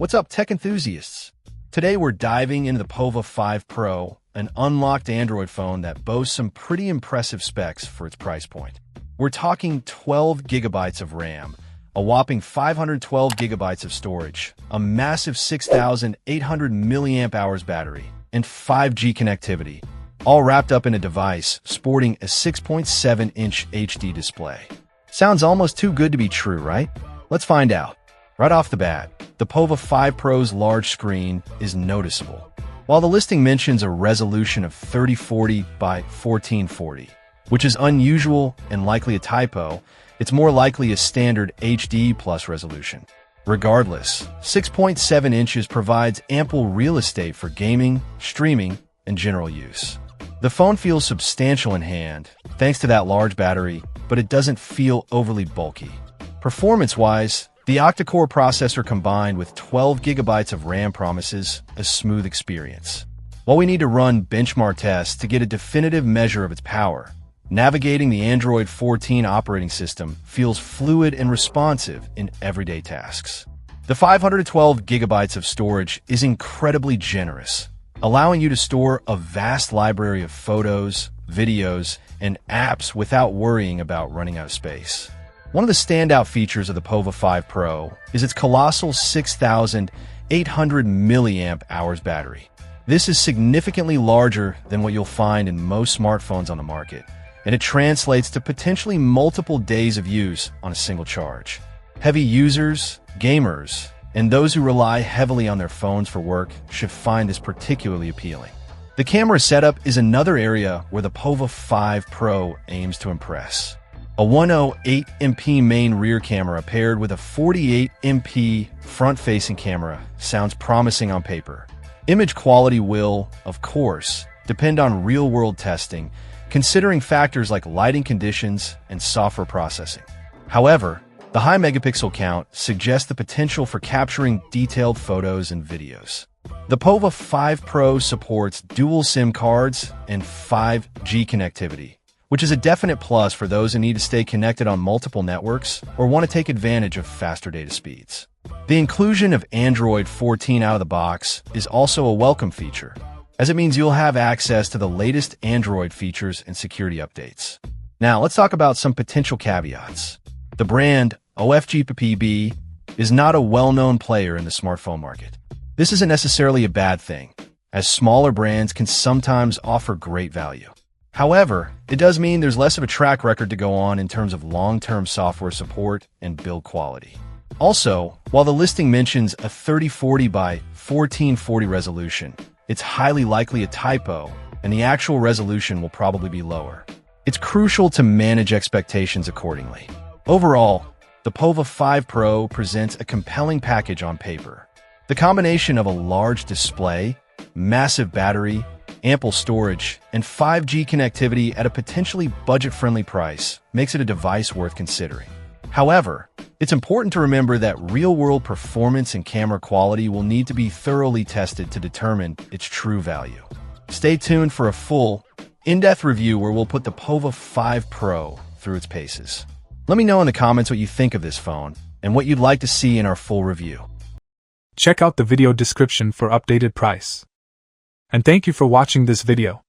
What's up, tech enthusiasts? Today we're diving into the Pova 5 Pro, an unlocked Android phone that boasts some pretty impressive specs for its price point. We're talking 12 gigabytes of RAM, a whopping 512 gigabytes of storage, a massive 6,800 milliamp hours battery, and 5G connectivity, all wrapped up in a device sporting a 6.7-inch HD display. Sounds almost too good to be true, right? Let's find out. Right off the bat, the Pova 5 Pro's large screen is noticeable. While the listing mentions a resolution of 3040 by 1440, which is unusual and likely a typo, it's more likely a standard HD plus resolution. Regardless, 6.7 inches provides ample real estate for gaming, streaming, and general use. The phone feels substantial in hand, thanks to that large battery, but it doesn't feel overly bulky. Performance-wise, the octa-core processor combined with 12 gigabytes of RAM promises a smooth experience. While we need to run benchmark tests to get a definitive measure of its power, navigating the Android 14 operating system feels fluid and responsive in everyday tasks. The 512 gigabytes of storage is incredibly generous, allowing you to store a vast library of photos, videos, and apps without worrying about running out of space. One of the standout features of the Pova 5 Pro is its colossal 6,800 milliamp hours battery. This is significantly larger than what you'll find in most smartphones on the market, and it translates to potentially multiple days of use on a single charge. Heavy users, gamers, and those who rely heavily on their phones for work should find this particularly appealing. The camera setup is another area where the Pova 5 Pro aims to impress. A 108MP main rear camera paired with a 48MP front-facing camera sounds promising on paper. Image quality will, of course, depend on real-world testing, considering factors like lighting conditions and software processing. However, the high megapixel count suggests the potential for capturing detailed photos and videos. The Pova 5 Pro supports dual SIM cards and 5G connectivity, which is a definite plus for those who need to stay connected on multiple networks or want to take advantage of faster data speeds. The inclusion of Android 14 out of the box is also a welcome feature, as it means you'll have access to the latest Android features and security updates. Now, let's talk about some potential caveats. The brand OFGPB is not a well-known player in the smartphone market. This isn't necessarily a bad thing, as smaller brands can sometimes offer great value. However, it does mean there's less of a track record to go on in terms of long-term software support and build quality. Also, while the listing mentions a 3040 by 1440 resolution, it's highly likely a typo, and the actual resolution will probably be lower. It's crucial to manage expectations accordingly. Overall, the Pova 5 Pro presents a compelling package on paper. The combination of a large display, massive battery, ample storage, and 5G connectivity at a potentially budget-friendly price makes it a device worth considering. However, it's important to remember that real-world performance and camera quality will need to be thoroughly tested to determine its true value. Stay tuned for a full, in-depth review where we'll put the Pova 5 Pro through its paces. Let me know in the comments what you think of this phone and what you'd like to see in our full review. Check out the video description for updated price. And thank you for watching this video.